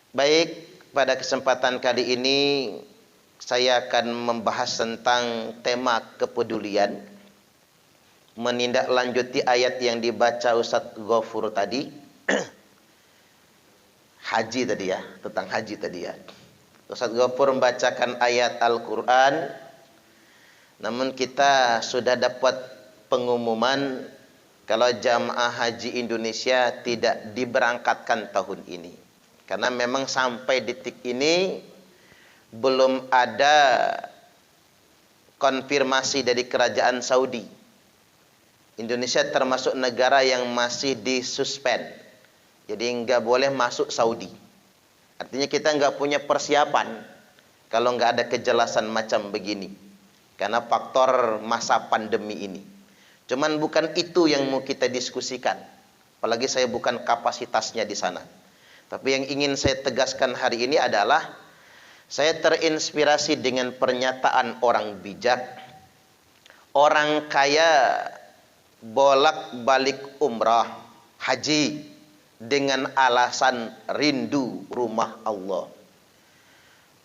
Baik, pada kesempatan kali ini saya akan membahas tentang tema kepedulian, menindaklanjuti ayat yang dibaca Ustadz Ghafur tadi. Haji tadi ya, tentang haji tadi ya. Ustadz Ghafur membacakan ayat Al-Quran, namun kita sudah dapat pengumuman kalau jamaah haji Indonesia tidak diberangkatkan tahun ini. Karena memang sampai detik ini belum ada konfirmasi dari kerajaan Saudi. Indonesia termasuk negara yang masih disuspend. Jadi nggak boleh masuk Saudi. Artinya kita nggak punya persiapan kalau nggak ada kejelasan macam begini. Karena faktor masa pandemi ini. Cuman bukan itu yang mau kita diskusikan. Apalagi saya bukan kapasitasnya di sana. Tapi yang ingin saya tegaskan hari ini adalah saya terinspirasi dengan pernyataan orang bijak. Orang kaya bolak-balik umrah, haji dengan alasan rindu rumah Allah.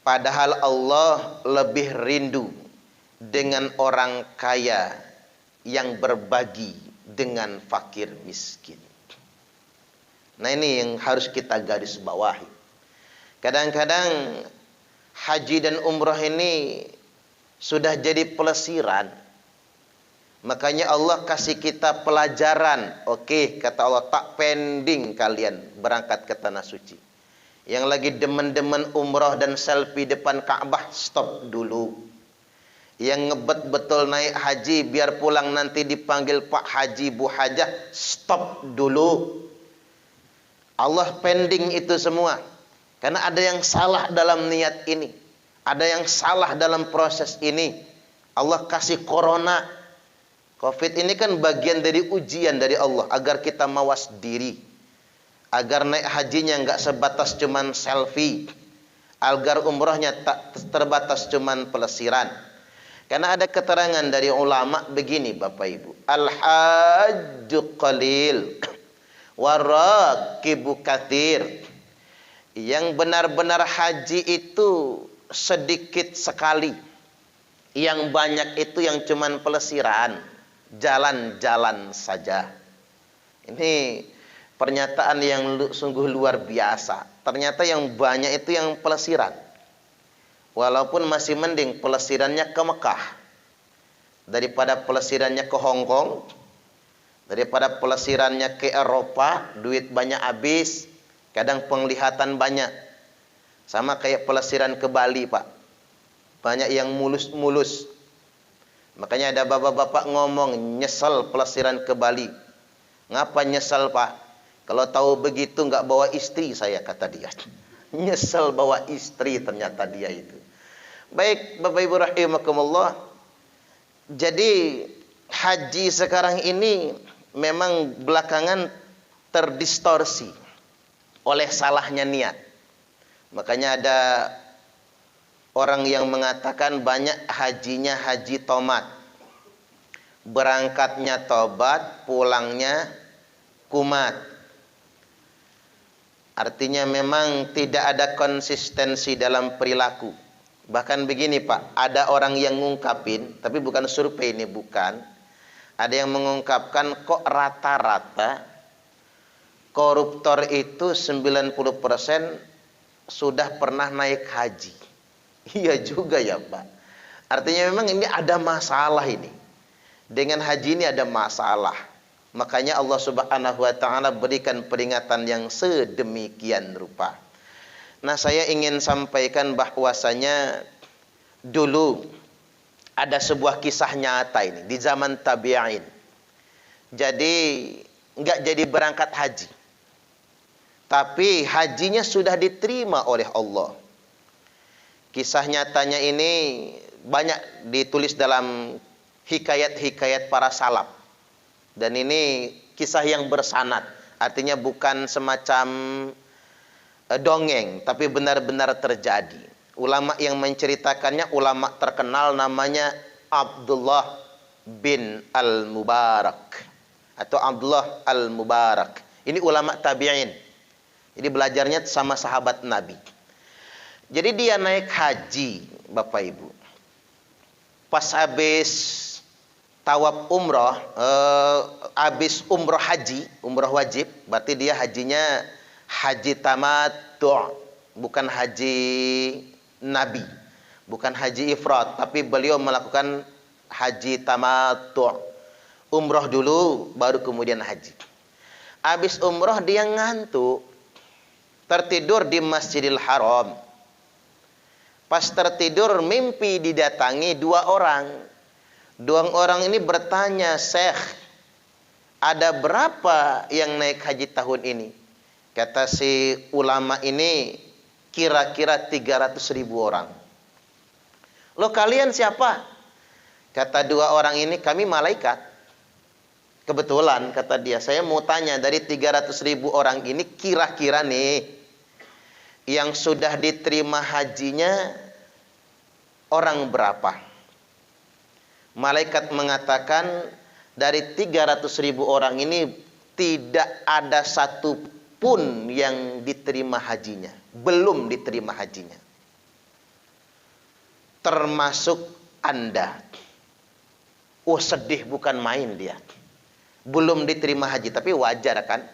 Padahal Allah lebih rindu dengan orang kaya yang berbagi dengan fakir miskin. Nah, ini yang harus kita garis bawahi. Kadang-kadang haji dan umrah ini sudah jadi pelesiran. Makanya Allah kasih kita pelajaran. Oke, kata Allah, tak pending kalian berangkat ke tanah suci. Yang lagi demen-demen umrah dan selfie depan Ka'bah, stop dulu. Yang ngebet betul naik haji biar pulang nanti dipanggil Pak Haji, Bu Hajah, stop dulu. Allah pending itu semua. Karena ada yang salah dalam niat ini. Ada yang salah dalam proses ini. Allah kasih corona. Covid ini kan bagian dari ujian dari Allah. Agar kita mawas diri. Agar naik hajinya nggak sebatas cuman selfie. Agar umrahnya tak terbatas cuman pelesiran. Karena ada keterangan dari ulama begini Bapak Ibu. Al-hajju qalil. Warakibu kathir. Yang benar-benar haji itu sedikit sekali. Yang banyak itu yang cuman pelesiran, jalan-jalan saja. Ini pernyataan yang sungguh luar biasa. Ternyata yang banyak itu yang pelesiran. Walaupun masih mending pelesirannya ke Mekah daripada pelesirannya ke Hong Kong, daripada pelesirannya ke Eropa, duit banyak habis, kadang penglihatan banyak. Sama kayak pelesiran ke Bali, Pak. Banyak yang mulus-mulus. Makanya ada bapak-bapak ngomong, nyesel pelesiran ke Bali. Ngapa nyesel, Pak? Kalau tahu begitu nggak bawa istri saya, kata dia. Nyesel bawa istri ternyata dia itu. Baik, Bapak Ibu rahimakumullah. Jadi haji sekarang ini memang belakangan terdistorsi oleh salahnya niat. Makanya ada orang yang mengatakan banyak hajinya haji tomat. Berangkatnya tobat, pulangnya kumat. Artinya memang tidak ada konsistensi dalam perilaku. Bahkan begini Pak, ada orang yang ngungkapin, tapi bukan survei ini, bukan. Ada yang mengungkapkan kok rata-rata koruptor itu 90% sudah pernah naik haji. Iya juga ya Pak. Artinya memang ini ada masalah ini. Dengan haji ini ada masalah. Makanya Allah Subhanahu wa taala berikan peringatan yang sedemikian rupa. Nah, saya ingin sampaikan bahwasanya dulu ada sebuah kisah nyata ini di zaman tabi'in. Jadi enggak jadi berangkat haji. Tapi hajinya sudah diterima oleh Allah. Kisah nyatanya ini banyak ditulis dalam hikayat-hikayat para salaf. Dan ini kisah yang bersanad. Artinya bukan semacam dongeng, tapi benar-benar terjadi. Ulama yang menceritakannya ulama terkenal namanya Abdullah bin Al-Mubarak atau Abdullah Al-Mubarak. Ini ulama tabi'in. Jadi belajarnya sama sahabat Nabi. Jadi dia naik haji, Bapak Ibu. Pas habis tawaf umroh, habis umroh haji, umroh wajib, berarti dia hajinya haji tamattu', bukan haji Nabi, bukan haji ifrat, tapi beliau melakukan haji tamattu'. Umroh dulu, baru kemudian haji. Habis umroh dia ngantuk, tertidur di Masjidil Haram. Pas tertidur mimpi didatangi dua orang. Dua orang ini bertanya, "Syekh, ada berapa yang naik haji tahun ini?" Kata si ulama ini, kira-kira 300.000 orang. "Loh, kalian siapa?" Kata dua orang ini, "Kami malaikat." Kebetulan, kata dia, saya mau tanya, dari 300.000 orang ini kira-kira nih yang sudah diterima hajinya orang berapa? Malaikat mengatakan dari 300.000 orang ini tidak ada satu pun yang diterima hajinya, belum diterima hajinya, termasuk Anda. Oh, sedih bukan main dia. Belum diterima haji, tapi wajar kan?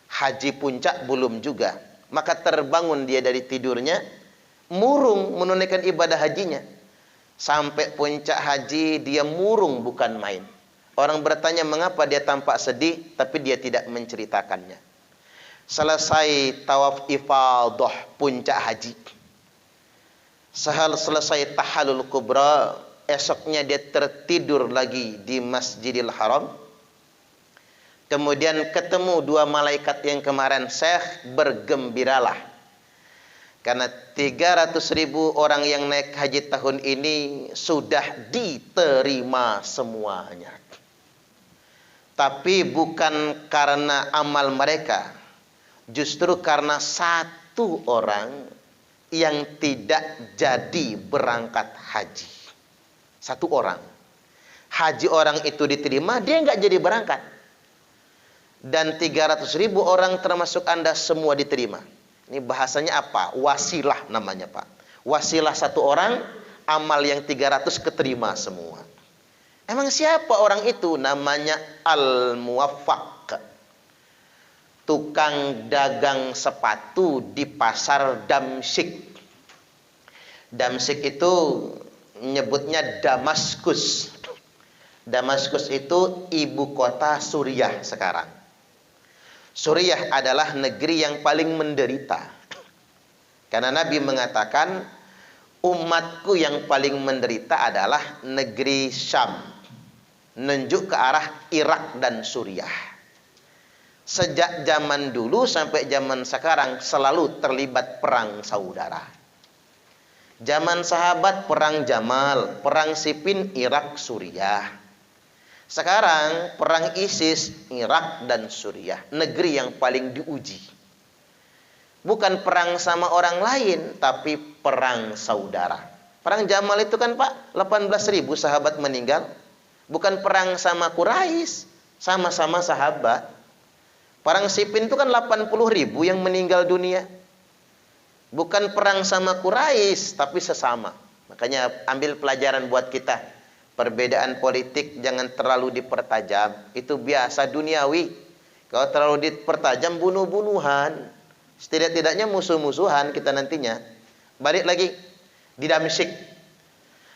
Haji puncak belum juga. Maka terbangun dia dari tidurnya, murung menunaikan ibadah hajinya. Sampai puncak haji dia murung bukan main. Orang bertanya mengapa dia tampak sedih, tapi dia tidak menceritakannya. Selesai tawaf ifadah puncak haji, selesai tahallul kubra, esoknya dia tertidur lagi di Masjidil Haram. Kemudian ketemu dua malaikat yang kemarin, "Syekh, bergembiralah. Karena 300.000 orang yang naik haji tahun ini sudah diterima semuanya. Tapi bukan karena amal mereka, justru karena satu orang yang tidak jadi berangkat haji. Satu orang. Haji orang itu diterima, dia nggak jadi berangkat. Dan 300.000 orang termasuk Anda semua diterima." Ini bahasanya apa? Wasilah namanya, Pak. Wasilah satu orang, amal yang 300 keterima semua. Emang siapa orang itu? Namanya Al-Muwaffaq. Tukang dagang sepatu di pasar Damsyik. Damsyik itu nyebutnya Damaskus. Damaskus itu ibu kota Suriah sekarang. Suriah adalah negeri yang paling menderita. Karena Nabi mengatakan, umatku yang paling menderita adalah negeri Syam. Menunjuk ke arah Irak dan Suriah. Sejak zaman dulu sampai zaman sekarang selalu terlibat perang saudara. Zaman sahabat perang Jamal, perang Siffin Irak Suriah. Sekarang perang ISIS, Irak dan Suriah, negeri yang paling diuji. Bukan perang sama orang lain, tapi perang saudara. Perang Jamal itu kan, Pak, 18.000 sahabat meninggal. Bukan perang sama Quraisy, sama-sama sahabat. Perang Siffin itu kan 80.000 yang meninggal dunia. Bukan perang sama Quraisy, tapi sesama. Makanya ambil pelajaran buat kita. Perbedaan politik jangan terlalu dipertajam. Itu biasa duniawi. Kalau terlalu dipertajam, bunuh-bunuhan. Setidak-tidaknya musuh-musuhan kita nantinya. Balik lagi di Damsyik.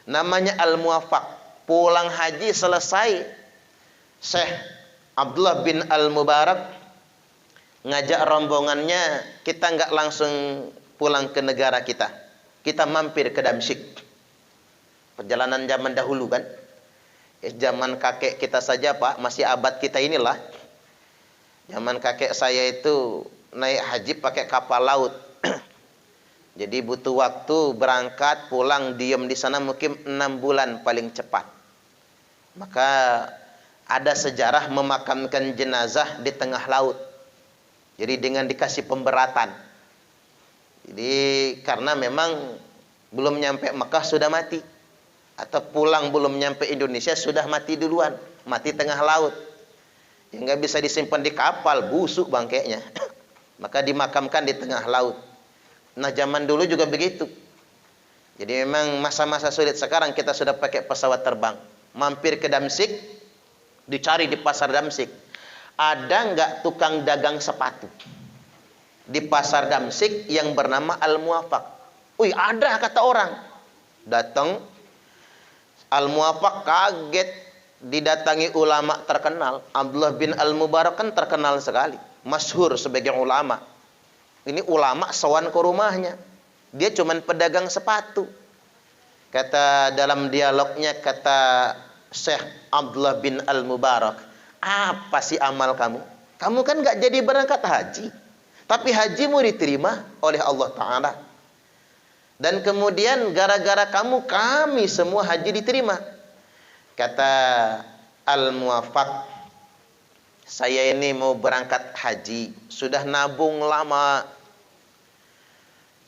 Namanya Al-Muwaffaq. Pulang haji selesai, Syekh Abdullah bin Al-Mubarak ngajak rombongannya, kita nggak langsung pulang ke negara kita. Kita mampir ke Damsyik. Perjalanan zaman dahulu kan. Zaman kakek kita saja, Pak, masih abad kita inilah. Zaman kakek saya itu naik haji pakai kapal laut. Jadi butuh waktu berangkat, pulang, diam di sana mungkin 6 bulan paling cepat. Maka ada sejarah memakamkan jenazah di tengah laut. Jadi dengan dikasih pemberatan. Jadi karena memang belum nyampe Mekah sudah mati. Atau pulang belum nyampe Indonesia sudah mati duluan, mati tengah laut. Ya nggak bisa disimpan di kapal, busuk bangkainya. Maka dimakamkan di tengah laut. Nah, zaman dulu juga begitu. Jadi memang masa-masa sulit. Sekarang kita sudah pakai pesawat terbang. Mampir ke Damsyik, dicari di pasar Damsyik. Ada nggak tukang dagang sepatu? Di pasar Damsyik yang bernama Al-Muwafaq. Wih, ada kata orang. Datang Al-Muwafaq kaget, didatangi ulama terkenal. Abdullah bin Al-Mubarak kan terkenal sekali, masyhur sebagai ulama. Ini ulama sowan ke rumahnya. Dia cuman pedagang sepatu. Kata dalam dialognya, kata Syekh Abdullah bin Al-Mubarak, apa sih amal kamu? Kamu kan nggak jadi berangkat haji, tapi hajimu diterima oleh Allah Ta'ala. Dan kemudian gara-gara kamu kami semua haji diterima. Kata Al-Muwafaq, saya ini mau berangkat haji, sudah nabung lama.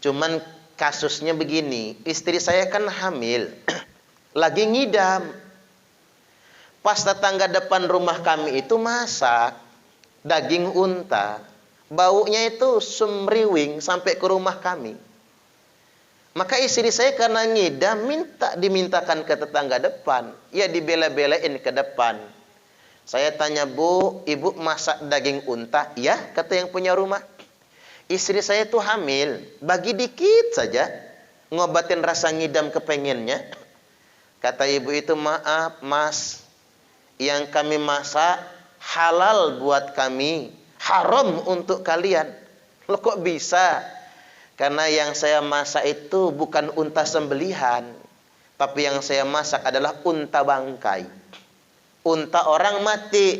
Cuman kasusnya begini, istri saya kan hamil, lagi ngidam. Pas tetangga depan rumah kami itu masak daging unta, baunya itu semriwing sampai ke rumah kami. Maka istri saya karena ngidam dimintakan ke tetangga depan. Ya dibela-belain ke depan. Saya tanya, Bu, ibu masak daging unta? Ya, kata yang punya rumah. Istri saya tuh hamil, bagi dikit saja. Ngobatin rasa ngidam kepengennya. Kata ibu itu, maaf mas, yang kami masak halal buat kami, haram untuk kalian. Loh kok bisa? Karena yang saya masak itu bukan unta sembelihan, tapi yang saya masak adalah unta bangkai. Unta orang mati.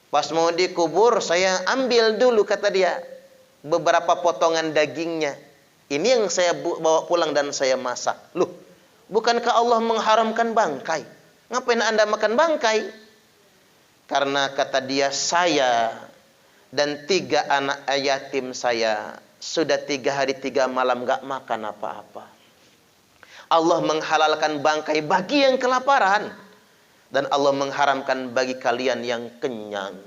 Pas mau dikubur, saya ambil dulu, kata dia, beberapa potongan dagingnya. Ini yang saya bawa pulang dan saya masak. Loh, bukankah Allah mengharamkan bangkai? Ngapain Anda makan bangkai? Karena kata dia, saya dan 3 anak yatim saya sudah 3 hari 3 malam gak makan apa-apa. Allah menghalalkan bangkai bagi yang kelaparan, dan Allah mengharamkan bagi kalian yang kenyang.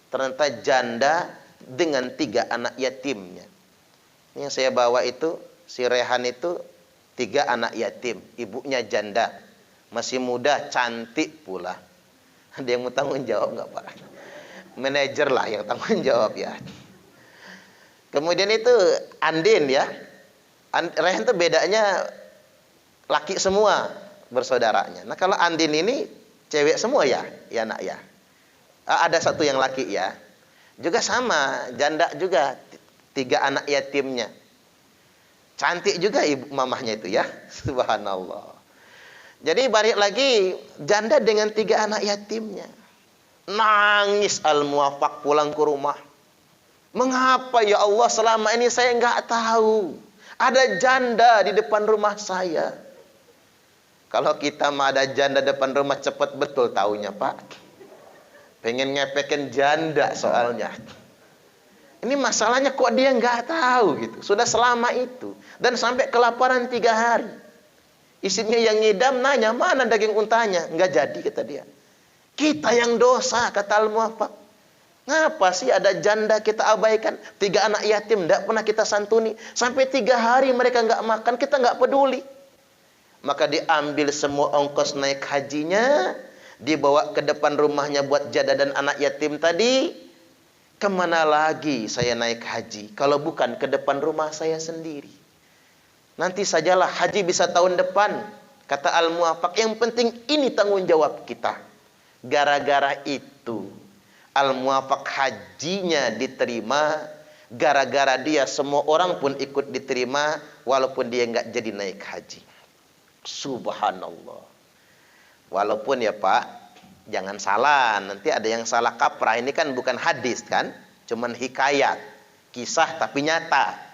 Ternyata janda dengan 3 anak yatimnya. Ini yang saya bawa itu, si Rehan itu 3 anak yatim, ibunya janda, masih muda, cantik pula. Ada yang mau tanggung jawab nggak Pak? Manajer lah yang tanggung jawab ya. Kemudian itu Andin ya. Rehan itu bedanya laki semua bersaudaranya. Nah kalau Andin ini cewek semua ya, ya nak ya. Ada 1 yang laki ya. Juga sama, janda juga, 3 anak yatimnya. Cantik juga ibu mamahnya itu ya. Subhanallah. Jadi balik lagi, janda dengan 3 anak yatimnya. Nangis Al-Muwafaq pulang ke rumah. Mengapa ya Allah selama ini saya nggak tahu ada janda di depan rumah saya. Kalau kita mah ada janda depan rumah cepet betul taunya Pak. Pengen ngepekin janda soalnya. Ini masalahnya kok dia nggak tahu gitu. Sudah selama itu dan sampai kelaparan 3 hari. Istrinya yang ngidam nanya, mana daging untanya? Nggak jadi, kata dia. Kita yang dosa, kata Al-Muwafaq. Ngapa sih ada janda kita abaikan? 3 anak yatim tidak pernah kita santuni. Sampai 3 hari mereka nggak makan, kita nggak peduli. Maka diambil semua ongkos naik hajinya, dibawa ke depan rumahnya buat janda dan anak yatim tadi. Kemana lagi saya naik haji kalau bukan ke depan rumah saya sendiri? Nanti sajalah haji bisa tahun depan, kata Al-Muwafaq. Yang penting ini tanggung jawab kita. Gara-gara itu Al-Muwafaq hajinya diterima. Gara-gara dia semua orang pun ikut diterima, walaupun dia nggak jadi naik haji. Subhanallah. Walaupun ya Pak, jangan salah, nanti ada yang salah kaprah. Ini kan bukan hadis kan, cuman hikayat, kisah tapi nyata.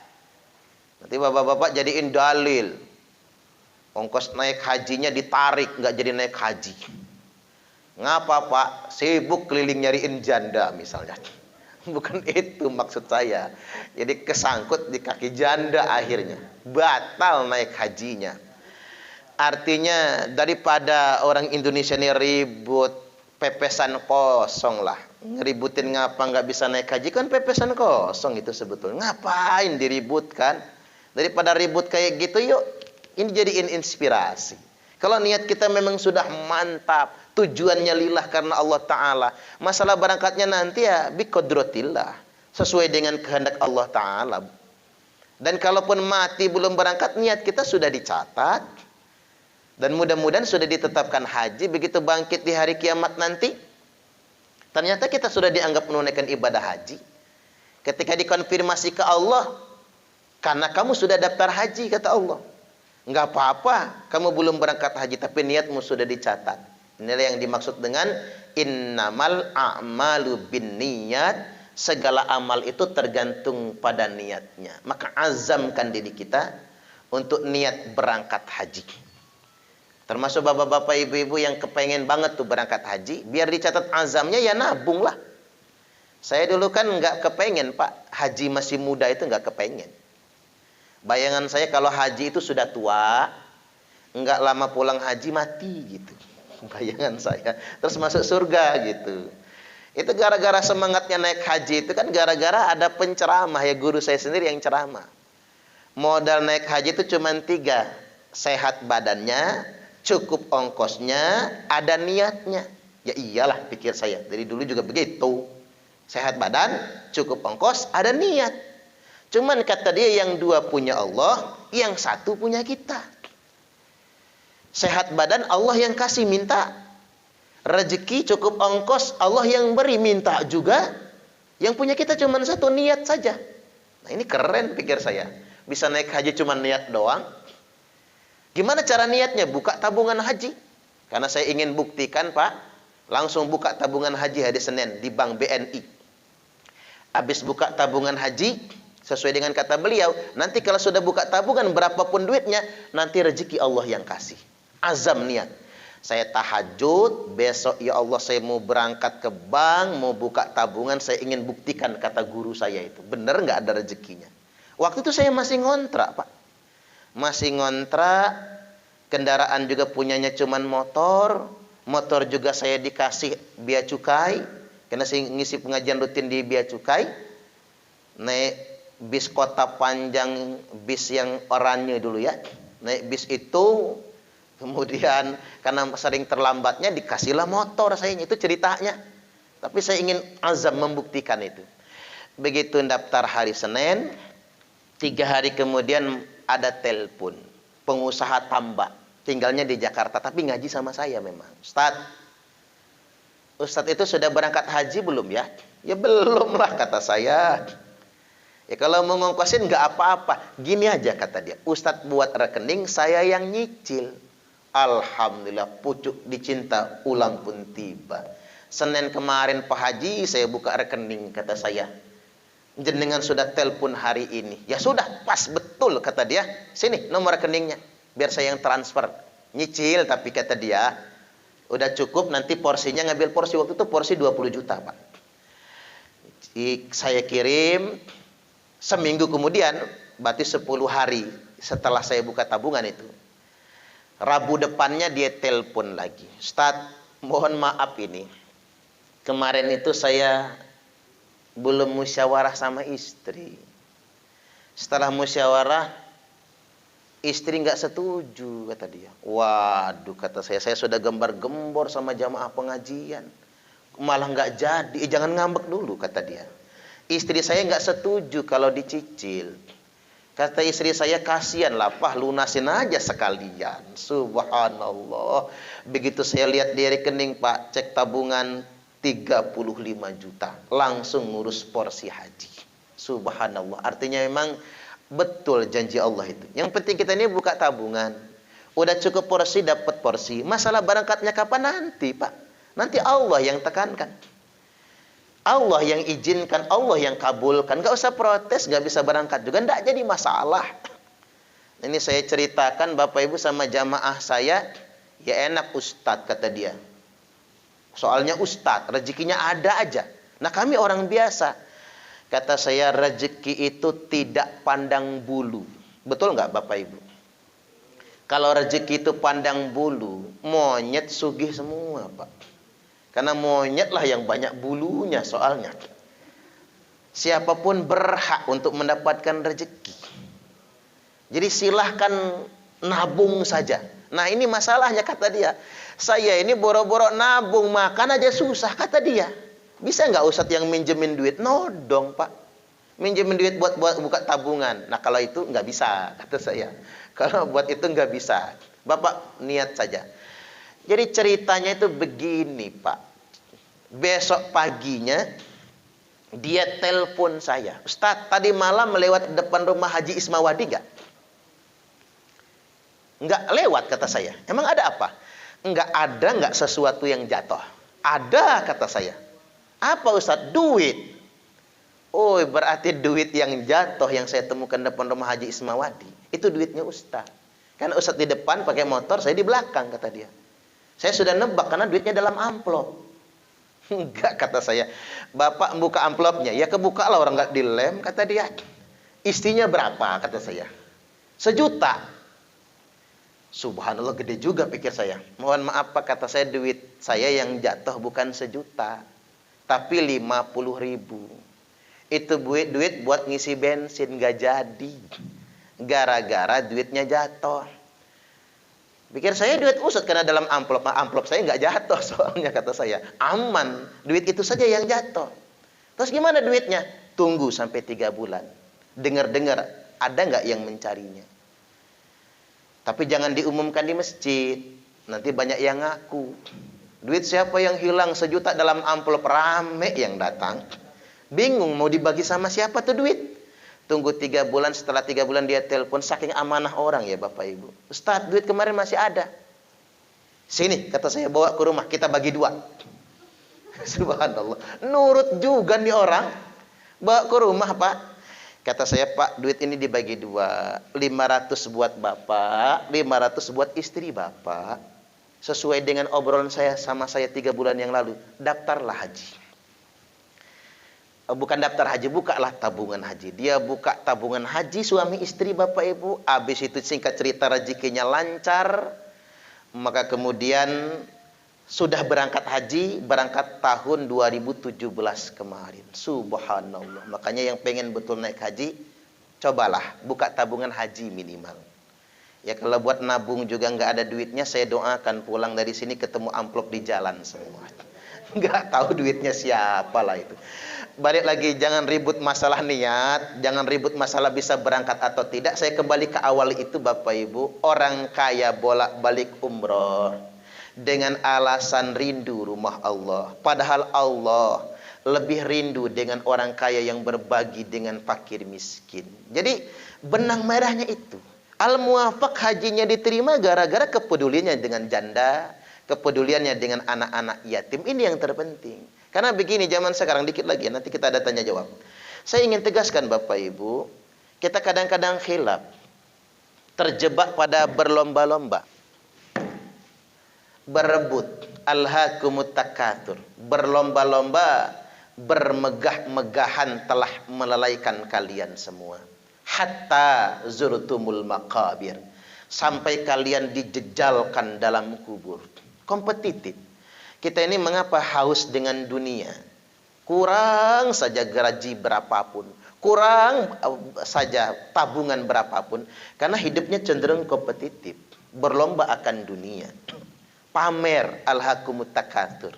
Nanti bapak-bapak jadiin dalil, ongkos naik hajinya ditarik, nggak jadi naik haji. Ngapa Pak? Sibuk keliling nyariin janda misalnya. Bukan itu maksud saya. Jadi kesangkut di kaki janda akhirnya, batal naik hajinya. Artinya daripada orang Indonesia ini ribut, pepesan kosong lah. ngeributin ngapa nggak bisa naik haji, kan pepesan kosong itu sebetulnya. Ngapain diributkan? Daripada ribut kayak gitu, yuk ini jadiin inspirasi. Kalau niat kita memang sudah mantap, tujuannya lillah karena Allah Ta'ala, masalah berangkatnya nanti ya biqodratillah, sesuai dengan kehendak Allah Ta'ala. Dan kalaupun mati belum berangkat, niat kita sudah dicatat. Dan mudah-mudahan sudah ditetapkan haji, begitu bangkit di hari kiamat nanti, ternyata kita sudah dianggap menunaikan ibadah haji. Ketika dikonfirmasi ke Allah, karena kamu sudah daftar haji, kata Allah. Enggak apa-apa, kamu belum berangkat haji, tapi niatmu sudah dicatat. Inilah yang dimaksud dengan innamal a'malu binniyat. Segala amal itu tergantung pada niatnya. Maka azamkan diri kita untuk niat berangkat haji. Termasuk bapak-bapak, ibu-ibu yang kepengen banget tuh berangkat haji, biar dicatat azamnya, ya nabung lah. Saya dulu kan nggak kepengen, Pak. Haji masih muda itu nggak kepengen. Bayangan saya kalau haji itu sudah tua, nggak lama pulang haji mati gitu. Bayangan saya. Terus masuk surga gitu. Itu gara-gara semangatnya naik haji itu kan gara-gara ada penceramah, ya guru saya sendiri yang ceramah. Modal naik haji itu cuma 3. Sehat badannya, cukup ongkosnya, ada niatnya. Ya iyalah, pikir saya. Dari dulu juga begitu. Sehat badan, cukup ongkos, ada niat. Cuman kata dia, yang 2 punya Allah, yang 1 punya kita. Sehat badan Allah yang kasih, minta. Rezeki cukup ongkos Allah yang beri, minta juga. Yang punya kita cuma 1, niat saja. Nah ini keren pikir saya. Bisa naik haji cuma niat doang. Gimana cara niatnya? Buka tabungan haji. Karena saya ingin buktikan, Pak. Langsung buka tabungan haji hari Senin di Bank BNI. Habis buka tabungan haji, sesuai dengan kata beliau, nanti kalau sudah buka tabungan berapapun duitnya, nanti rezeki Allah yang kasih. Azam niat. Saya tahajud, besok ya Allah saya mau berangkat ke bank, mau buka tabungan, saya ingin buktikan kata guru saya itu. Benar nggak ada rezekinya. Waktu itu saya masih ngontrak, Pak. Masih ngontrak, kendaraan juga punyanya cuman motor. Motor juga saya dikasih bea cukai, karena saya ngisi pengajian rutin di bea cukai. Naik bis kota panjang, bis yang oranye dulu ya. Naik bis itu, kemudian karena sering terlambatnya dikasihlah motor saya, itu ceritanya. Tapi saya ingin azam membuktikan itu. Begitu daftar hari Senin, 3 hari kemudian ada telepon. Pengusaha tambak, tinggalnya di Jakarta, tapi ngaji sama saya memang. Ustadz itu sudah berangkat haji belum ya? Ya belum lah kata saya. Ya kalau mau ngongkosin nggak apa-apa. Gini aja kata dia, Ustadz buat rekening, saya yang nyicil. Alhamdulillah, pucuk dicinta ulang pun tiba. Senin kemarin Pak Haji saya buka rekening, kata saya. Jenengan sudah telepon hari ini. Ya sudah, pas betul kata dia. Sini nomor rekeningnya, biar saya yang transfer. Nyicil tapi kata dia, udah cukup, nanti porsinya ngambil porsi. Waktu itu porsi 20 juta Pak. Saya kirim, seminggu kemudian, berarti 10 hari setelah saya buka tabungan itu. Rabu depannya dia telepon lagi. Ustadz, mohon maaf ini. Kemarin itu saya belum musyawarah sama istri. Setelah musyawarah, istri nggak setuju, kata dia. Waduh, kata saya sudah gembar-gembor sama jamaah pengajian. Malah nggak jadi. Jangan ngambek dulu, kata dia. Istri saya nggak setuju kalau dicicil. Kata istri saya, kasihan lah Pak, lunasin aja sekalian. Subhanallah. Begitu saya lihat di rekening Pak, cek tabungan 35 juta. Langsung ngurus porsi haji. Subhanallah. Artinya memang betul janji Allah itu. Yang penting kita ini buka tabungan. Udah cukup porsi, dapat porsi. Masalah berangkatnya kapan nanti Pak? Nanti Allah yang tekankan. Allah yang izinkan, Allah yang kabulkan. Gak usah protes, gak bisa berangkat juga, gak jadi masalah. Ini saya ceritakan Bapak Ibu sama jamaah saya. Ya enak Ustadz, kata dia. Soalnya Ustadz, rezekinya ada aja. Nah kami orang biasa. Kata saya, rezeki itu tidak pandang bulu. Betul gak Bapak Ibu? Kalau rezeki itu pandang bulu, monyet sugih semua Pak. Karena monyet lah yang banyak bulunya soalnya. Siapapun berhak untuk mendapatkan rezeki. Jadi silahkan nabung saja. Nah ini masalahnya kata dia. Saya ini boro-boro nabung, makan aja susah kata dia. Bisa nggak Ustadz yang minjemin duit? No dong Pak. Minjemin duit buat buka tabungan. Nah kalau itu nggak bisa kata saya. Kalau buat itu nggak bisa. Bapak niat saja. Jadi ceritanya itu begini Pak. Besok paginya dia telepon saya. Ustadz tadi malam lewat depan rumah Haji Ismawadi nggak? Nggak lewat kata saya. Emang ada apa? Nggak ada nggak sesuatu yang jatuh. Ada kata saya. Apa Ustadz? Duit. Oh berarti duit yang jatuh yang saya temukan depan rumah Haji Ismawadi. Itu duitnya Ustadz. Karena Ustadz di depan pakai motor, saya di belakang kata dia. Saya sudah nebak karena duitnya dalam amplop. Enggak kata saya. Bapak buka amplopnya. Ya kebuka lah orang nggak dilem kata dia. Istrinya berapa kata saya. 1 juta. Subhanallah gede juga pikir saya. Mohon maaf Pak kata saya duit saya yang jatuh bukan 1 juta. Tapi 50.000. Itu duit buat ngisi bensin gak jadi. Gara-gara duitnya jatuh. Pikir saya duit Ustadz karena dalam amplop. Amplop saya nggak jatuh soalnya kata saya. Aman. Duit itu saja yang jatuh. Terus gimana duitnya? Tunggu sampai 3 bulan. Dengar-dengar ada nggak yang mencarinya? Tapi jangan diumumkan di masjid. Nanti banyak yang ngaku. Duit siapa yang hilang 1 juta dalam amplop, rame yang datang. Bingung mau dibagi sama siapa tuh duit. Tunggu 3 bulan, setelah 3 bulan dia telepon. Saking amanah orang ya Bapak Ibu. Ustadz duit kemarin masih ada. Sini kata saya bawa ke rumah, kita bagi 2. Subhanallah. Nurut juga nih orang. Bawa ke rumah Pak. Kata saya Pak duit ini dibagi 2. 500 buat Bapak, 500 buat istri Bapak. Sesuai dengan obrolan saya sama saya 3 bulan yang lalu. Daftarlah haji. Bukan daftar haji, bukalah tabungan haji. Dia buka tabungan haji suami istri Bapak Ibu. Habis itu singkat cerita rezekinya lancar. Maka kemudian sudah berangkat haji, berangkat tahun 2017 kemarin. Subhanallah. Makanya yang pengen betul naik haji, cobalah buka tabungan haji minimal. Ya kalau buat nabung juga nggak ada duitnya, saya doakan pulang dari sini ketemu amplop di jalan semua. Nggak tahu duitnya siapa lah itu. Balik lagi, jangan ribut masalah niat, jangan ribut masalah bisa berangkat atau tidak. Saya kembali ke awal itu Bapak Ibu. Orang kaya bolak-balik umroh dengan alasan rindu rumah Allah. Padahal Allah lebih rindu dengan orang kaya yang berbagi dengan fakir miskin. Jadi benang merahnya itu. Al-Muwafaq hajinya diterima gara-gara kepeduliannya dengan janda, kepeduliannya dengan anak-anak yatim. Ini yang terpenting. Karena begini zaman sekarang, dikit lagi nanti kita ada tanya jawab. Saya ingin tegaskan Bapak Ibu, kita kadang-kadang khilaf, terjebak pada berlomba-lomba, berebut, alhaakumut takatsur, berlomba-lomba, bermegah-megahan telah melalaikan kalian semua. Hatta zurtumul maqabir, sampai kalian dijejalkan dalam kubur. Kompetitif. Kita ini mengapa haus dengan dunia? Kurang saja gaji berapapun, kurang saja tabungan berapapun, karena hidupnya cenderung kompetitif, berlomba akan dunia. Pamer, alhaakumut takatsur.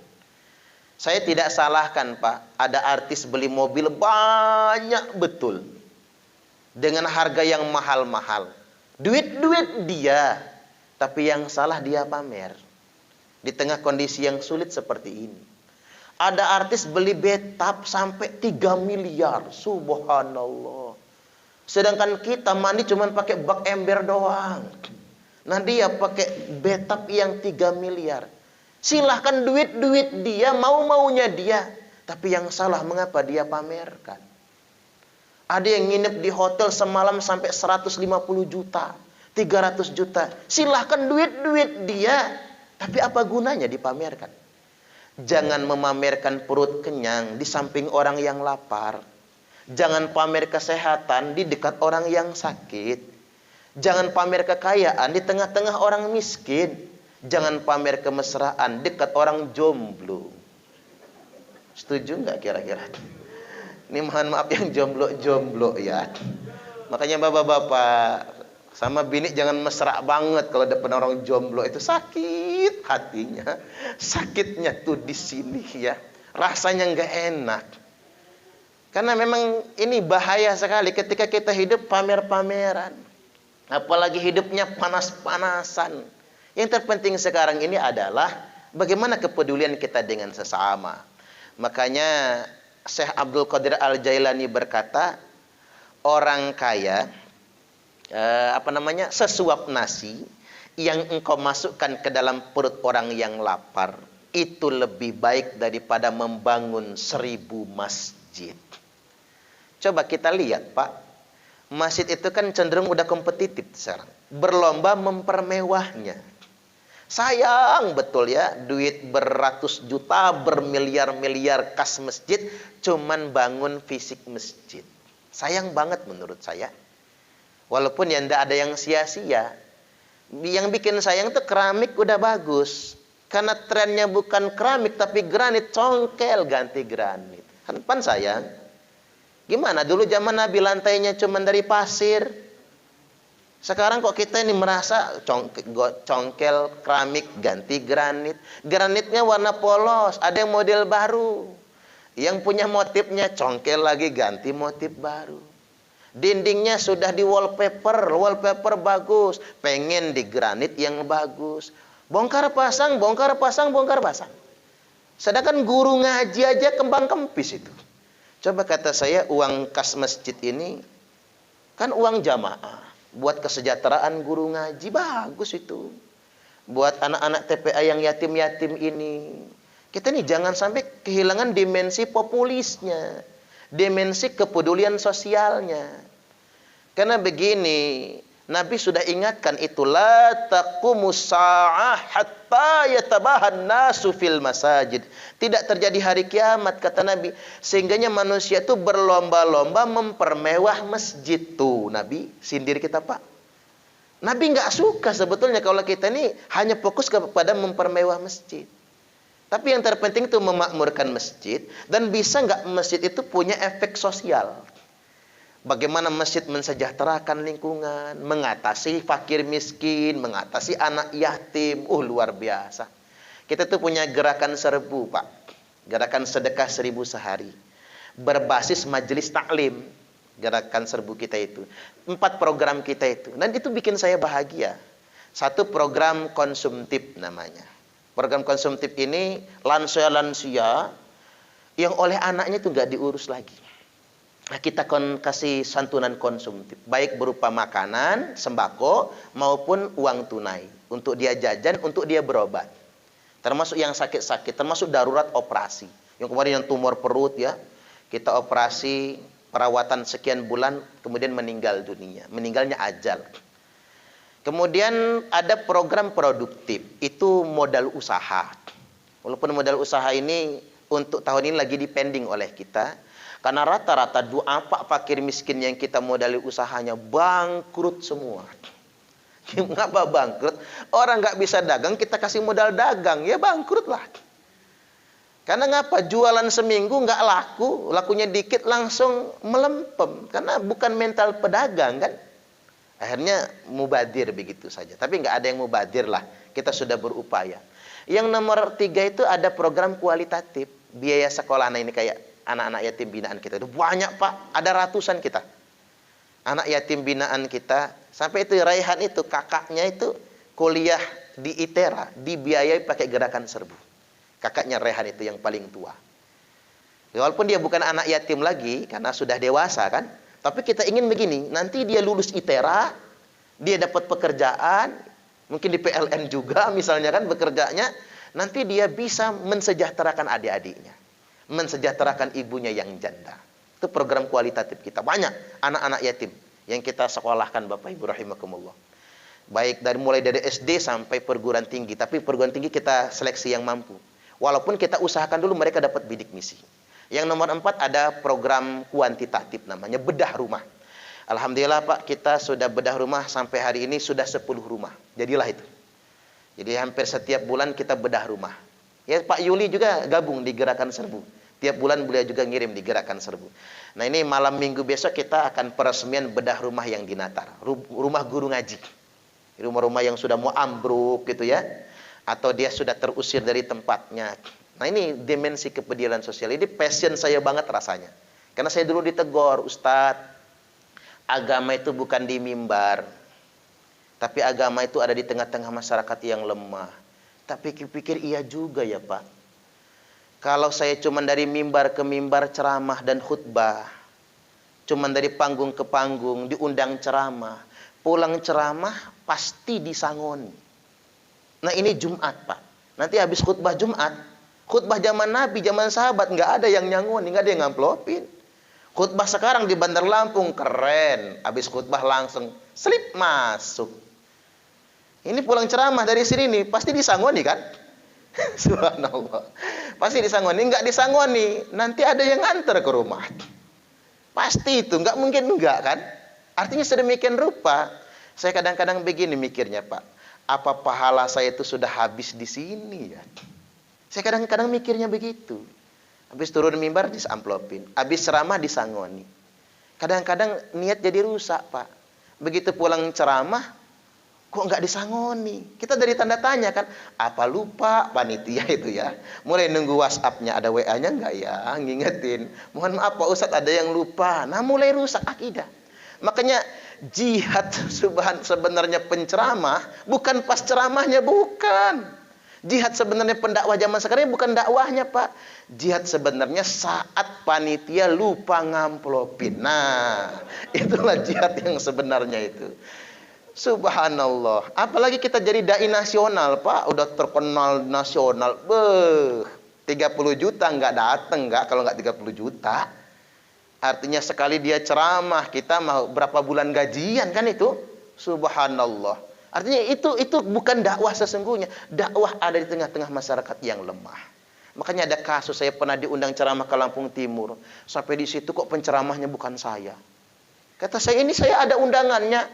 Saya tidak salahkan Pak, ada artis beli mobil banyak betul, dengan harga yang mahal-mahal. Duit-duit dia, tapi yang salah dia pamer. Di tengah kondisi yang sulit seperti ini. Ada artis beli bathtub sampai 3 miliar. Subhanallah. Sedangkan kita mandi cuma pakai bak ember doang. Nah dia pakai bathtub yang 3 miliar. Silahkan duit-duit dia, mau-maunya dia. Tapi yang salah mengapa dia pamerkan? Ada yang nginep di hotel semalam sampai 150 juta, 300 juta. Silahkan duit-duit dia. Tapi apa gunanya dipamerkan? Jangan memamerkan perut kenyang di samping orang yang lapar. Jangan pamer kesehatan di dekat orang yang sakit. Jangan pamer kekayaan di tengah-tengah orang miskin. Jangan pamer kemesraan dekat orang jomblo. Setuju nggak kira-kira? Ini mohon maaf yang jomblo-jomblo ya. Makanya bapak-bapak sama bini jangan mesra banget kalau depan orang jomblo, itu sakit hatinya. Sakitnya tuh di sini ya. Rasanya nggak enak. Karena memang ini bahaya sekali ketika kita hidup pamer-pameran. Apalagi hidupnya panas-panasan. Yang terpenting sekarang ini adalah bagaimana kepedulian kita dengan sesama. Makanya Syekh Abdul Qadir Al-Jailani berkata, orang kaya sesuap nasi yang engkau masukkan ke dalam perut orang yang lapar itu lebih baik daripada membangun 1000 masjid. Coba kita lihat Pak, masjid itu kan cenderung udah kompetitif sekarang, berlomba mempermewahnya. Sayang betul ya, duit beratus juta, bermiliar-miliar kas masjid, cuman bangun fisik masjid. Sayang banget menurut saya. Walaupun ya tidak ada yang sia-sia. Yang bikin sayang tuh keramik udah bagus. Karena trennya bukan keramik tapi granit, congkel ganti granit. Kan sayang. Gimana dulu zaman Nabi lantainya cuman dari pasir. Sekarang kok kita ini merasa congkel keramik ganti granit. Granitnya warna polos, ada yang model baru. Yang punya motifnya congkel lagi ganti motif baru. Dindingnya sudah di wallpaper bagus. Pengen di granit yang bagus. Bongkar pasang, bongkar pasang, bongkar pasang. Sedangkan guru ngaji aja kembang kempis itu. Coba kata saya, uang kas masjid ini kan uang jamaah. Buat kesejahteraan guru ngaji, bagus itu. Buat anak-anak TPA yang yatim-yatim ini. Kita nih jangan sampai kehilangan dimensi populisnya. Dimensi kepedulian sosialnya. Karena begini, Nabi sudah ingatkan itu, la taqumus sa'ah hatta yatabahan nasu fil masajid. Tidak terjadi hari kiamat kata Nabi, sehingganya manusia itu berlomba-lomba mempermewah masjid. Tuh Nabi sindir kita Pak. Nabi nggak suka sebetulnya kalau kita ini hanya fokus kepada mempermewah masjid. Tapi yang terpenting itu memakmurkan masjid, dan bisa nggak masjid itu punya efek sosial. Bagaimana masjid mensejahterakan lingkungan, mengatasi fakir miskin, mengatasi anak yatim. Luar biasa. Kita tuh punya gerakan serbu Pak. Gerakan sedekah 1000 sehari. Berbasis majelis taklim. Gerakan serbu kita itu. 4 program kita itu. Dan itu bikin saya bahagia. 1 program konsumtif namanya. Program konsumtif ini lansia-lansia yang oleh anaknya itu nggak diurus lagi. Nah, kita kasih santunan konsumtif, baik berupa makanan, sembako, maupun uang tunai. Untuk dia jajan, untuk dia berobat. Termasuk yang sakit-sakit, termasuk darurat operasi. Yang kemarin yang tumor perut ya, kita operasi, perawatan sekian bulan, kemudian meninggal dunia. Meninggalnya ajal. Kemudian ada program produktif, itu modal usaha. Walaupun modal usaha ini untuk tahun ini lagi dipending oleh kita. Karena rata-rata apa fakir miskin yang kita modali usahanya bangkrut semua. Kenapa bangkrut? Orang nggak bisa dagang, kita kasih modal dagang, ya bangkrut lah. Karena ngapa? Jualan seminggu nggak laku, lakunya dikit langsung melempem. Karena bukan mental pedagang kan. Akhirnya mubadir begitu saja. Tapi nggak ada yang mubadir lah. Kita sudah berupaya. Yang nomor 3 itu ada program kualitatif. Biaya sekolah, nah ini kayak anak-anak yatim binaan kita itu banyak Pak, ada ratusan kita. Anak yatim binaan kita, sampai itu Raihan itu kakaknya itu kuliah di ITERA, dibiayai pakai gerakan serbu. Kakaknya Raihan itu yang paling tua. Walaupun dia bukan anak yatim lagi karena sudah dewasa kan, tapi kita ingin begini, nanti dia lulus ITERA, dia dapat pekerjaan, mungkin di PLN juga misalnya kan bekerjanya, nanti dia bisa mensejahterakan adik-adiknya. Mensejahterakan ibunya yang janda. Itu program kualitatif kita. Banyak anak-anak yatim yang kita sekolahkan Bapak Ibu rahimakumullah. Baik mulai dari SD sampai perguruan tinggi. Tapi perguruan tinggi kita seleksi yang mampu. Walaupun kita usahakan dulu mereka dapat bidik misi. Yang nomor 4 ada program kuantitatif namanya bedah rumah. Alhamdulillah Pak, kita sudah bedah rumah sampai hari ini sudah 10 rumah. Jadilah itu. Jadi hampir setiap bulan kita bedah rumah. Ya Pak Yuli juga gabung di gerakan serbu. Tiap bulan beliau juga ngirim di Gerakan Serbu. Nah ini malam minggu besok kita akan peresmian bedah rumah yang di Natar. Rumah guru ngaji. Rumah-rumah yang sudah mau ambruk gitu ya. Atau dia sudah terusir dari tempatnya. Nah ini dimensi kepedulian sosial. Ini passion saya banget rasanya. Karena saya dulu ditegur, Ustadz, agama itu bukan di mimbar. Tapi agama itu ada di tengah-tengah masyarakat yang lemah. Tapi pikir iya juga ya Pak. Kalau saya cuma dari mimbar ke mimbar ceramah dan khutbah, cuma dari panggung ke panggung diundang ceramah, pulang ceramah pasti disangoni. Nah ini Jumat Pak. Nanti habis khutbah Jumat, khutbah zaman Nabi, zaman sahabat nggak ada yang nyangoni, nggak ada yang ngamplopin. Khutbah sekarang di Bandar Lampung keren, habis khutbah langsung slip masuk. Ini pulang ceramah dari sini nih pasti disangoni kan? Subhanallah. Pasti disangoni, enggak disangoni, nanti ada yang nganter ke rumah. Pasti itu, enggak mungkin enggak kan? Artinya sedemikian rupa. Saya kadang-kadang begini mikirnya, Pak. Apa pahala saya itu sudah habis di sini ya? Saya kadang-kadang mikirnya begitu. Habis turun mimbar disamplopin, habis ceramah disangoni. Kadang-kadang niat jadi rusak, Pak. Begitu pulang ceramah kok nggak disangoni? Kita dari tanda tanya kan, apa lupa panitia itu ya? Mulai nunggu WhatsApp-nya, ada WA-nya nggak ya? Ngingetin. Mohon maaf Pak Ustadz, ada yang lupa. Nah mulai rusak akidah. Makanya jihad sebenarnya penceramah, bukan pas ceramahnya, bukan. Jihad sebenarnya pendakwah zaman sekarang bukan dakwahnya Pak. Jihad sebenarnya saat panitia lupa ngamplopin. Nah, itulah jihad yang sebenarnya itu. Subhanallah. Apalagi kita jadi dai nasional, Pak. Udah terkenal nasional. 30 juta nggak dateng nggak kalau nggak 30 juta. Artinya sekali dia ceramah, kita mau berapa bulan gajian kan itu? Subhanallah. Artinya itu bukan dakwah sesungguhnya. Dakwah ada di tengah-tengah masyarakat yang lemah. Makanya ada kasus saya pernah diundang ceramah ke Lampung Timur. Sampai di situ kok penceramahnya bukan saya. Kata saya, ini saya ada undangannya.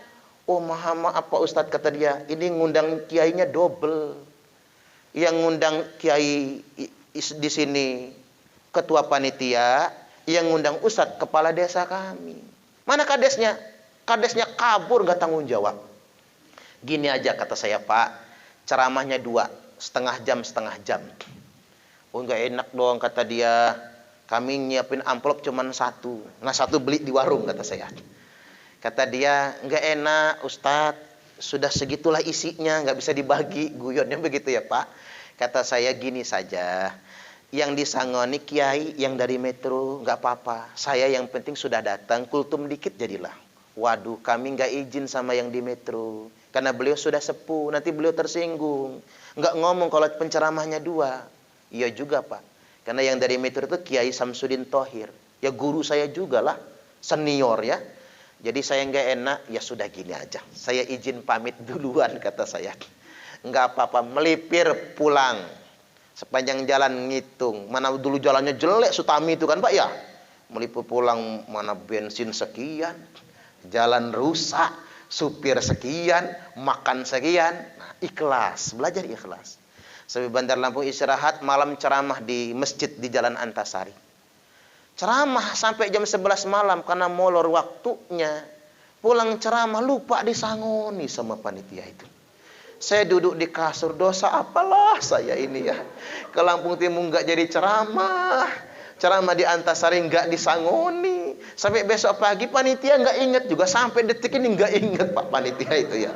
Oh maaf Pak Ustadz, kata dia, ini ngundang kiainya double. Yang ngundang kiai di sini ketua panitia, yang ngundang Ustadz kepala desa kami. Mana kadesnya? Kadesnya kabur, nggak tanggung jawab. Gini aja kata saya Pak, ceramahnya 2, setengah jam. Oh nggak enak dong kata dia, kami nyiapin amplop cuman 1. Nah 1 beli di warung kata saya. Kata dia, nggak enak Ustadz, sudah segitulah isinya, nggak bisa dibagi, guyonnya begitu ya Pak. Kata saya gini saja, yang disangoni kiai yang dari metro, nggak apa-apa. Saya yang penting sudah datang, kultum dikit jadilah. Waduh, kami nggak izin sama yang di metro, karena beliau sudah sepuh, nanti beliau tersinggung. Nggak ngomong kalau penceramahnya 2. Iya juga Pak, karena yang dari metro itu Kiai Samsudin Thohir. Ya guru saya juga lah, senior ya. Jadi saya nggak enak, ya sudah gini aja. Saya izin pamit duluan kata saya. Nggak apa-apa, melipir pulang. Sepanjang jalan ngitung. Mana dulu jalannya jelek Sutami itu kan Pak ya. Melipir pulang, mana bensin sekian. Jalan rusak, supir sekian, makan sekian. Nah, ikhlas, belajar ikhlas. Sampai Bandar Lampung istirahat, malam ceramah di masjid di Jalan Antasari. Ceramah sampai jam 11 malam karena molor waktunya. Pulang ceramah lupa disangoni sama panitia itu. Saya duduk di kasur, dosa apalah saya ini ya. Ke Lampung Timur nggak jadi ceramah. Ceramah di Antasari nggak disangoni. Sampai besok pagi panitia nggak inget juga. Sampai detik ini nggak inget Pak panitia itu ya.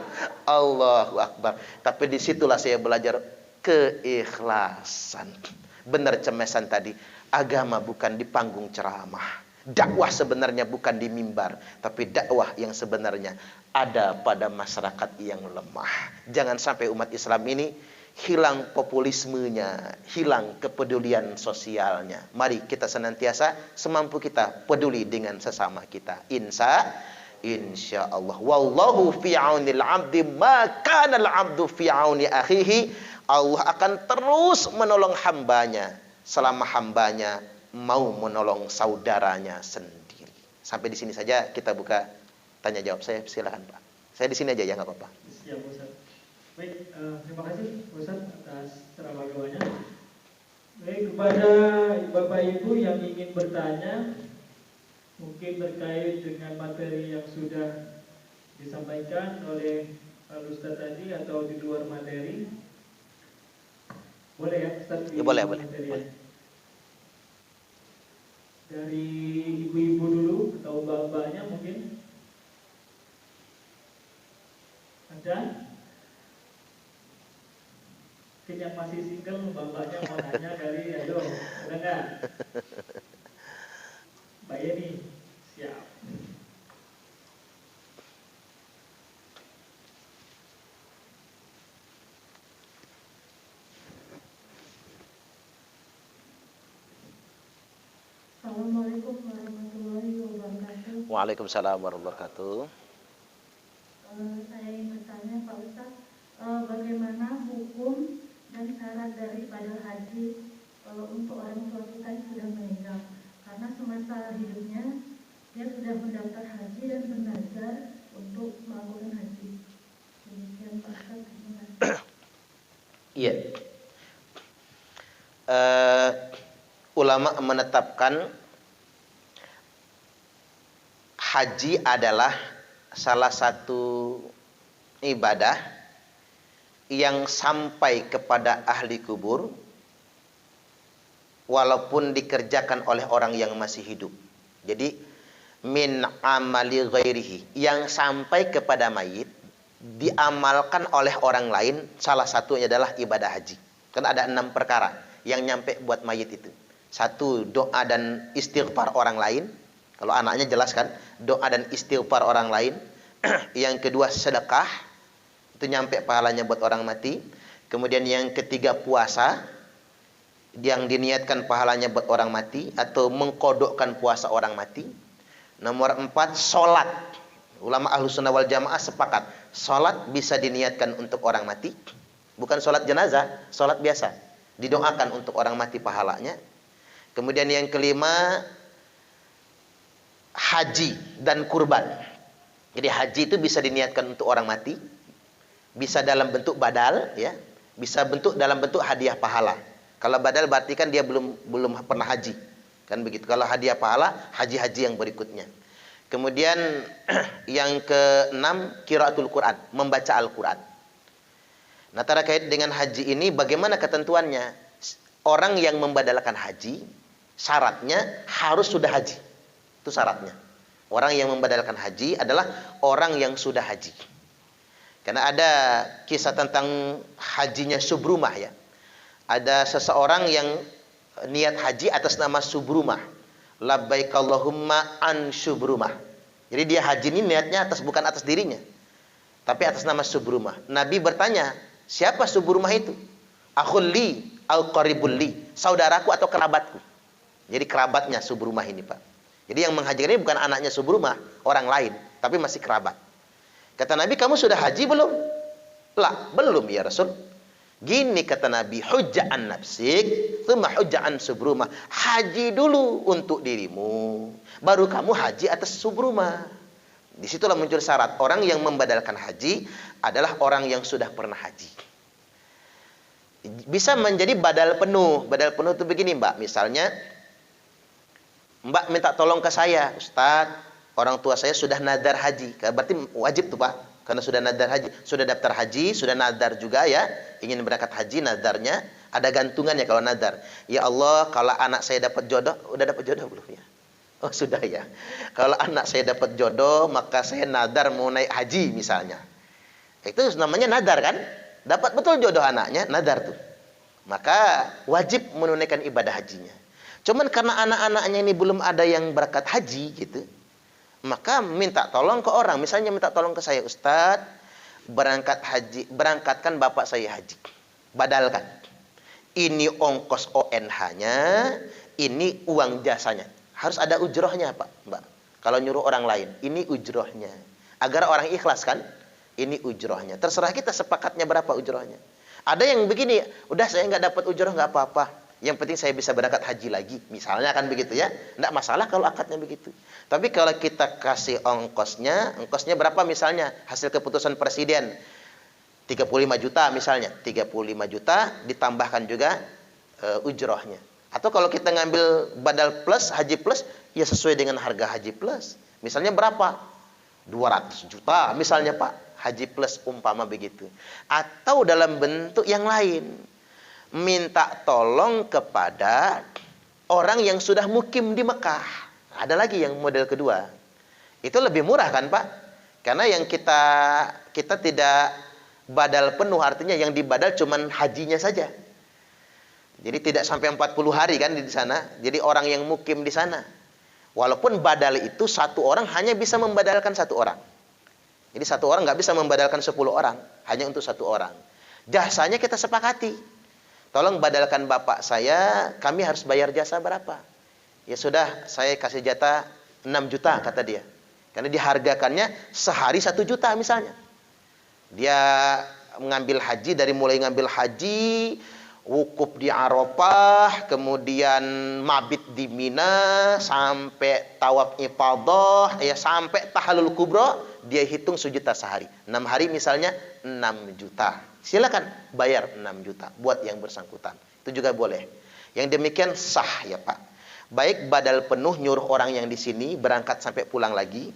Allahu Akbar. Tapi disitulah saya belajar keikhlasan. Benar cemesan tadi. Agama bukan di panggung ceramah. Dakwah sebenarnya bukan di mimbar. Tapi dakwah yang sebenarnya ada pada masyarakat yang lemah. Jangan sampai umat Islam ini hilang populismenya, hilang kepedulian sosialnya. Mari kita senantiasa semampu kita peduli dengan sesama kita. Insya Allah. Wallahu fi aunil abdi ma kana al abdu fi auni akhihi. Allah akan terus menolong hambanya selama hambanya mau menolong saudaranya sendiri. Sampai di sini saja kita buka tanya jawab. Saya silakan Pak. Saya di sini aja ya nggak apa-apa. Siap Ustaz. Baik, terima kasih Ustaz atas ceramah doanya. Baik, kepada Bapak Ibu yang ingin bertanya, mungkin terkait dengan materi yang sudah disampaikan oleh Pak Ustadz tadi atau di luar materi, boleh ya Ustadz di Ya boleh, luar boleh. materi ya. Boleh. Dari ibu-ibu dulu atau bapak-bapaknya mungkin ada. Mungkin yang masih single, bapaknya mau nanya kali, ayo, ada nggak? Mbak Yeni, siap. Assalamualaikum warahmatullahi wabarakatuh. Waalaikumsalam warahmatullahi wabarakatuh. Saya ingin bertanya Pak Ustadz, bagaimana hukum dan syarat daripada haji untuk orang tua kita yang sudah meninggal? Karena semasa hidupnya dia sudah mendaftar haji dan bernazar untuk melakukan haji. Demikian Pak Ustadz, terima kasih. Iya. Ulama menetapkan haji adalah salah satu ibadah yang sampai kepada ahli kubur walaupun dikerjakan oleh orang yang masih hidup. Jadi min amali ghairihi, yang sampai kepada mayit diamalkan oleh orang lain, salah satunya adalah ibadah haji. Kan ada 6 perkara yang nyampe buat mayit itu. 1, doa dan istighfar orang lain. Kalau anaknya jelas kan, doa dan istighfar orang lain. Yang kedua sedekah, itu nyampe pahalanya buat orang mati. Kemudian yang ketiga puasa, yang diniatkan pahalanya buat orang mati atau mengkodokkan puasa orang mati. Nomor 4, sholat. Ulama Ahlus Sunnah wal Jamaah sepakat, sholat bisa diniatkan untuk orang mati. Bukan sholat jenazah, sholat biasa. Didoakan untuk orang mati pahalanya. Kemudian yang kelima, haji dan kurban. Jadi haji itu bisa diniatkan untuk orang mati, bisa dalam bentuk badal, ya, bisa dalam bentuk hadiah pahala. Kalau badal berarti kan dia belum pernah haji, kan begitu. Kalau hadiah pahala, haji-haji yang berikutnya. Kemudian yang keenam, qiraatul Quran, membaca Al-Quran. Nah, terkait dengan haji ini bagaimana ketentuannya? Orang yang membadalkan haji, syaratnya harus sudah haji. Itu syaratnya. Orang yang membadalkan haji adalah orang yang sudah haji. Karena ada kisah tentang hajinya Subrumah, ya. Ada seseorang yang niat haji atas nama Subrumah. Labbaik Allahumma an Subrumah. Jadi dia haji ini niatnya bukan atas dirinya, tapi atas nama Subrumah. Nabi bertanya, siapa Subrumah itu? Akhul li au qaribul li, saudaraku atau kerabatku. Jadi kerabatnya Subrumah ini, Pak. Jadi yang menghajikan ini bukan anaknya Subrumah, orang lain, tapi masih kerabat. Kata Nabi, kamu sudah haji belum? Lah, belum ya Rasul. Gini kata Nabi, hujja'an nafsik, thumma hujja'an Subrumah. Haji dulu untuk dirimu, baru kamu haji atas Subrumah. Disitulah muncul syarat. Orang yang membadalkan haji adalah orang yang sudah pernah haji. Bisa menjadi badal penuh. Badal penuh itu begini, Mbak. Misalnya, Mbak minta tolong ke saya, Ustadz, orang tua saya sudah nadar haji. Berarti wajib tuh, Pak. Karena sudah nadar haji, sudah daftar haji, sudah nadar juga, ya, ingin berangkat haji, nadarnya ada gantungannya kalau nadar. Ya Allah, kalau anak saya dapat jodoh, udah dapat jodoh belum ya? Oh sudah ya. Kalau anak saya dapat jodoh, maka saya nadar mau naik haji misalnya. Itu namanya nadar kan? Dapat betul jodoh anaknya, nadar tuh. Maka wajib menunaikan ibadah hajinya. Cuman karena anak-anaknya ini belum ada yang berangkat haji gitu, maka minta tolong ke orang. Misalnya minta tolong ke saya, Ustadz, berangkatkan bapak saya haji. Badalkan. Ini ongkos ONH-nya, ini uang jasanya. Harus ada ujrohnya, Pak, Mbak. Kalau nyuruh orang lain, ini ujrohnya. Agar orang ikhlas kan, ini ujrohnya. Terserah kita sepakatnya berapa ujrohnya. Ada yang begini, udah saya nggak dapat ujroh nggak apa-apa. Yang penting saya bisa berangkat haji lagi. Misalnya kan begitu ya. Nggak masalah kalau akadnya begitu. Tapi kalau kita kasih ongkosnya berapa misalnya? Hasil keputusan presiden 35 juta misalnya. 35 juta ditambahkan juga ujrohnya. Atau kalau kita ngambil badal plus, haji plus, ya sesuai dengan harga haji plus. Misalnya berapa? 200 juta misalnya Pak, haji plus umpama begitu. Atau dalam bentuk yang lain, minta tolong kepada orang yang sudah mukim di Mekah. Ada lagi yang model kedua. Itu lebih murah kan Pak? Karena yang kita tidak badal penuh, artinya yang dibadal cuman hajinya saja. Jadi tidak sampai 40 hari kan di sana. Jadi orang yang mukim di sana. Walaupun badal itu satu orang hanya bisa membadalkan satu orang. Jadi satu orang nggak bisa membadalkan 10 orang. Hanya untuk satu orang. Jasanya kita sepakati. Tolong badalkan bapak saya, kami harus bayar jasa berapa? Ya sudah, saya kasih jatah 6 juta kata dia. Karena dihargakannya sehari 1 juta misalnya. Dia mengambil haji, dari mulai ngambil haji, wukuf di Arafah, kemudian mabit di Mina, sampai tawaf ifadah, ya sampai tahalul kubra, dia hitung sejuta sehari. 6 hari misalnya 6 juta. Silakan bayar 6 juta buat yang bersangkutan. Itu juga boleh. Yang demikian sah ya Pak. Baik badal penuh nyuruh orang yang di sini berangkat sampai pulang lagi.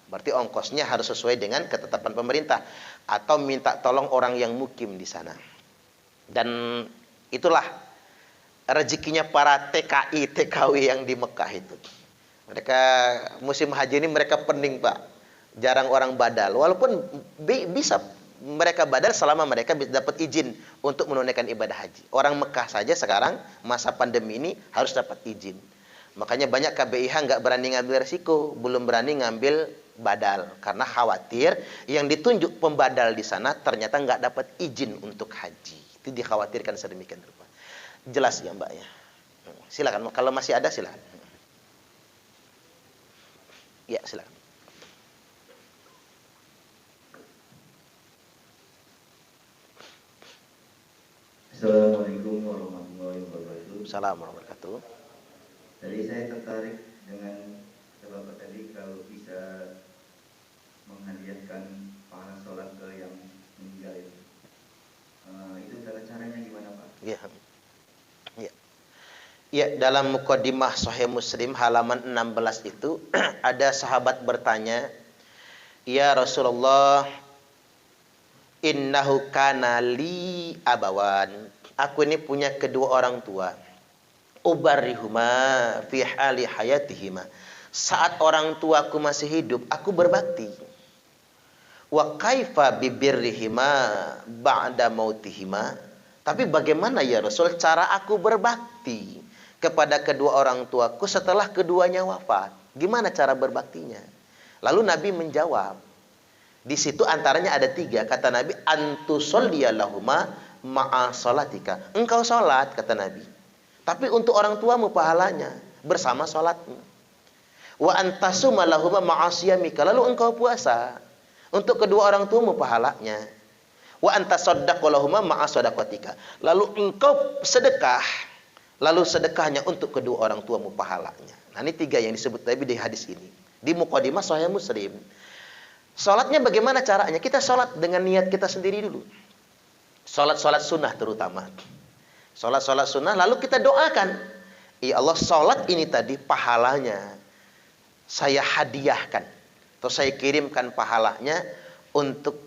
Berarti ongkosnya harus sesuai dengan ketetapan pemerintah. Atau minta tolong orang yang mukim di sana. Dan itulah rezekinya para TKI, TKW yang di Mekah itu. Mereka musim haji ini mereka pening Pak. Jarang orang badal. Walaupun bisa mereka badal selama mereka dapat izin untuk menunaikan ibadah haji. Orang Mekah saja sekarang masa pandemi ini harus dapat izin. Makanya banyak KBIH nggak berani ngambil resiko, belum berani ngambil badal karena khawatir yang ditunjuk pembadal di sana ternyata nggak dapat izin untuk haji. Itu dikhawatirkan sedemikian rupa. Jelas ya Mbak ya. Silakan kalau masih ada silakan. Ya silakan. Assalamualaikum warahmatullahi wabarakatuh. Assalamualaikum warahmatullahi wabarakatuh. Jadi saya tertarik dengan kata Bapak tadi kalau bisa menghadiahkan pahala sholat ke yang meninggal itu. Itu caranya gimana Pak? Ya. Ya. Ya, dalam muqaddimah Sahih Muslim halaman 16 itu ada sahabat bertanya, "Ya Rasulullah, innahu kana li abawan." Aku ini punya kedua orang tua. Ubarrihuma fi hali hayatihima. Saat orang tuaku masih hidup, aku berbakti. Wa kaifa bibirrihima ba'da mautihima. Tapi bagaimana ya Rasul cara aku berbakti kepada kedua orang tuaku setelah keduanya wafat? Gimana cara berbaktinya? Lalu Nabi menjawab. Di situ antaranya ada 3. Kata Nabi, antusholliyallahuma ma'a sholatika. Engkau sholat, kata Nabi. Tapi untuk orang tuamu pahalanya bersama sholatmu. Wa antasuma lahuma ma'a siyamika. Lalu engkau puasa. Untuk kedua orang tuamu pahalanya. Wa antasaddaqu lahuma ma'a shadaqatika. Lalu engkau sedekah. Lalu sedekahnya untuk kedua orang tuamu pahalanya. Nah ini 3 yang disebut Nabi di hadis ini. Di muqaddimah Sahih Muslim. Sholatnya bagaimana caranya? Kita sholat dengan niat kita sendiri dulu. Sholat sunnah terutama. Sholat sunnah lalu kita doakan. Ya Allah, sholat ini tadi pahalanya saya hadiahkan. Atau saya kirimkan pahalanya untuk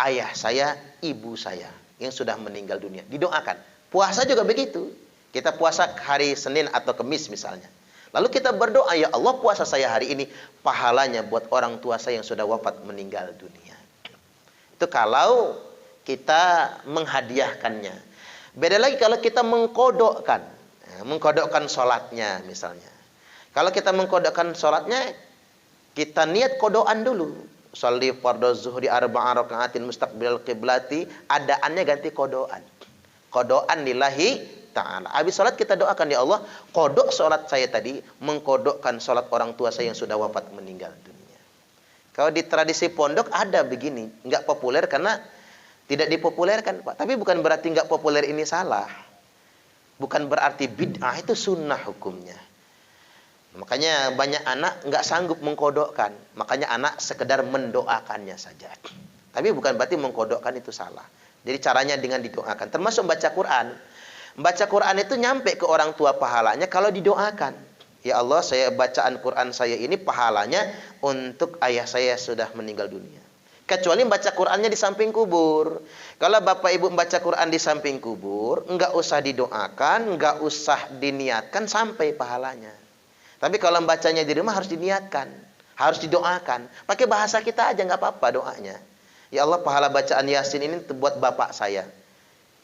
ayah saya, ibu saya yang sudah meninggal dunia. Didoakan. Puasa juga begitu. Kita puasa hari Senin atau Kamis misalnya. Lalu kita berdoa, ya Allah puasa saya hari ini pahalanya buat orang tua saya yang sudah wafat meninggal dunia. Itu kalau kita menghadiahkannya. Beda lagi kalau kita mengkodokkan. Mengkodokkan sholatnya misalnya. Kalau kita mengkodokkan sholatnya, kita niat kodokan dulu. Sholli fardhu zuhri arba'a raka'atin mustaqbilal qiblati. Adaannya ganti kodokan. Kodokan lillahi ta'ala. Habis sholat kita doakan, ya Allah, kodok sholat saya tadi, mengkodokkan sholat orang tua saya yang sudah wafat meninggal dunia. Kalau di tradisi pondok ada begini, nggak populer karena tidak dipopulerkan Pak. Tapi bukan berarti nggak populer ini salah. Bukan berarti bid'ah, itu sunnah hukumnya. Makanya banyak anak nggak sanggup mengkodokkan. Makanya anak sekedar mendoakannya saja. Tapi bukan berarti mengkodokkan itu salah. Jadi caranya dengan didoakan. Termasuk baca Quran. Baca Quran itu nyampe ke orang tua pahalanya kalau didoakan. Ya Allah, saya bacaan Quran saya ini pahalanya untuk ayah saya sudah meninggal dunia. Kecuali baca Qurannya di samping kubur. Kalau Bapak Ibu membaca Quran di samping kubur, enggak usah didoakan, enggak usah diniatkan sampai pahalanya. Tapi kalau bacanya di rumah harus diniatkan, harus didoakan. Pakai bahasa kita aja enggak apa-apa doanya. Ya Allah, pahala bacaan Yasin ini buat bapak saya.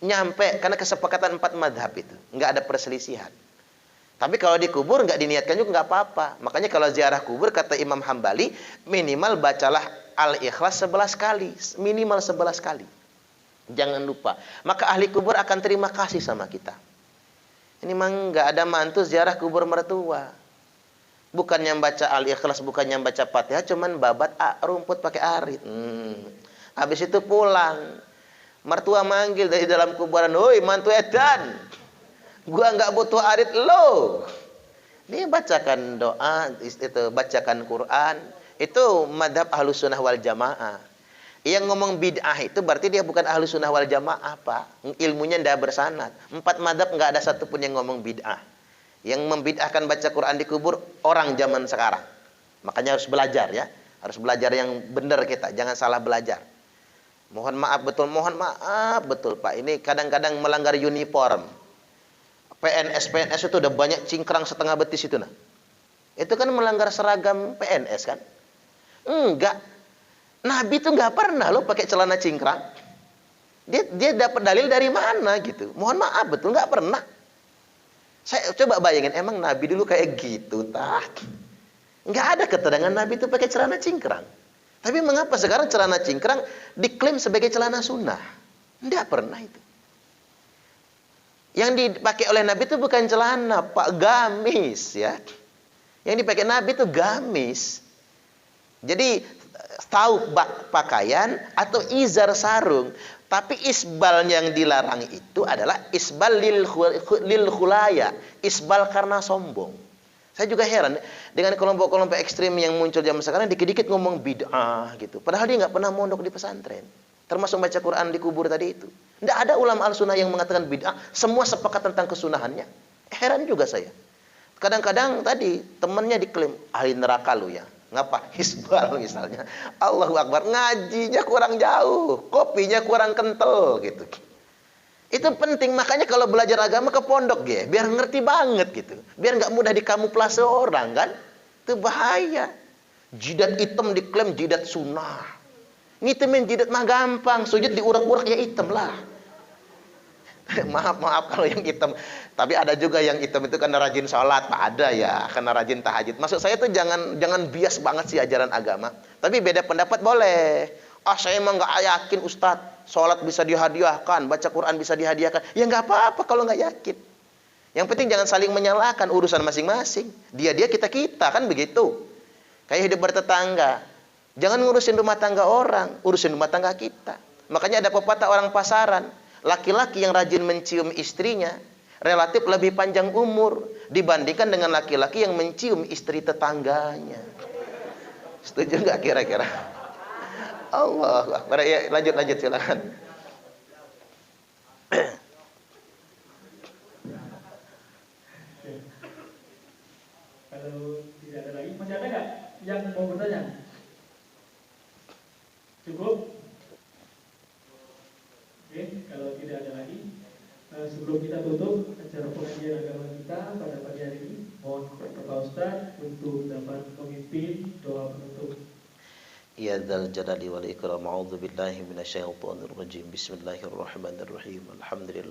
Nyampe karena kesepakatan 4 madhab itu, enggak ada perselisihan. Tapi kalau dikubur nggak diniatkan juga nggak apa-apa. Makanya kalau ziarah kubur kata Imam Hambali, minimal bacalah Al-Ikhlas 11 kali, minimal 11 kali. Jangan lupa. Maka ahli kubur akan terima kasih sama kita. Ini memang nggak ada mantu ziarah kubur mertua. Bukannya baca Al-Ikhlas, bukannya baca Fatihah, cuman babat rumput pakai arit. Habis itu pulang. Mertua manggil dari dalam kuburan, "Woi, mantu edan. Gua nggak butuh arit lo." Dia bacakan doa, itu bacakan Quran. Itu madhab Ahlus Sunnah wal Jamaah. Yang ngomong bid'ah itu berarti dia bukan Ahlus Sunnah wal Jamaah, Pak. Ilmunya ndak bersanad. 4 madhab nggak ada satupun yang ngomong bid'ah. Yang membid'ahkan baca Quran di kubur orang zaman sekarang. Makanya harus belajar ya. Harus belajar yang benar kita, jangan salah belajar. Mohon maaf betul Pak. Ini kadang-kadang melanggar uniform. PNS itu udah banyak cingkrang setengah betis itu nah. Itu kan melanggar seragam PNS kan? Enggak. Nabi itu enggak pernah loh pakai celana cingkrang. Dia dapat dalil dari mana gitu? Mohon maaf betul enggak pernah. Saya coba bayangin, emang Nabi dulu kayak gitu tak? Enggak ada keterangan Nabi itu pakai celana cingkrang. Tapi mengapa sekarang celana cingkrang diklaim sebagai celana sunnah? Enggak pernah itu. Yang dipakai oleh Nabi itu bukan celana, Pak, gamis ya. Yang dipakai Nabi itu gamis. Jadi tahu pakaian atau izar sarung. Tapi isbal yang dilarang itu adalah isbal lil khulaya, isbal karena sombong. Saya juga heran dengan kelompok-kelompok ekstrim yang muncul zaman sekarang, dikit-dikit ngomong bid'ah gitu. Padahal dia nggak pernah mondok di pesantren. Termasuk baca Quran di kubur tadi itu. Tidak ada ulama al-sunnah yang mengatakan bid'ah. Semua sepakat tentang kesunahannya. Heran juga saya. Kadang-kadang tadi temannya diklaim ahli neraka lu ya. Ngapa? Hisbal misalnya. Allahu Akbar. Ngajinya kurang jauh. Kopinya kurang kental gitu. Itu penting. Makanya kalau belajar agama ke pondok ya. Biar ngerti banget gitu. Biar nggak mudah dikamuflase orang kan. Itu bahaya. Jidat hitam diklaim jidat sunnah. Ngitemin jidat mah gampang, sujud diurak-urak ya hitam lah. maaf kalau yang hitam. Tapi ada juga yang hitam itu karena rajin sholat, Pak, ada ya, karena rajin tahajud. Maksud saya tuh jangan bias banget sih ajaran agama. Tapi beda pendapat boleh. Saya emang nggak yakin Ustadz, sholat bisa dihadiahkan, baca Quran bisa dihadiahkan. Ya nggak apa-apa kalau nggak yakin. Yang penting jangan saling menyalahkan, urusan masing-masing. Dia kita kan begitu. Kayak hidup bertetangga. Jangan ngurusin rumah tangga orang, urusin rumah tangga kita. Makanya ada pepatah orang pasaran, laki-laki yang rajin mencium istrinya relatif lebih panjang umur dibandingkan dengan laki-laki yang mencium istri tetangganya. Setuju nggak kira-kira? Allah, ya, lanjut silakan. Kalau tidak ada lagi, masih ada nggak yang mau bertanya? Cukup? Oke, kalau tidak ada lagi, sebelum kita tutup acara pengajian agama kita pada pagi hari ini, mohon Bapak Ustadz untuk dapat memimpin doa penutup. Ya dzal jalali wal ikram, a'udzu billahi minasyaitonir rajim. Bismillahirrahmanirrahim. Alhamdulillah.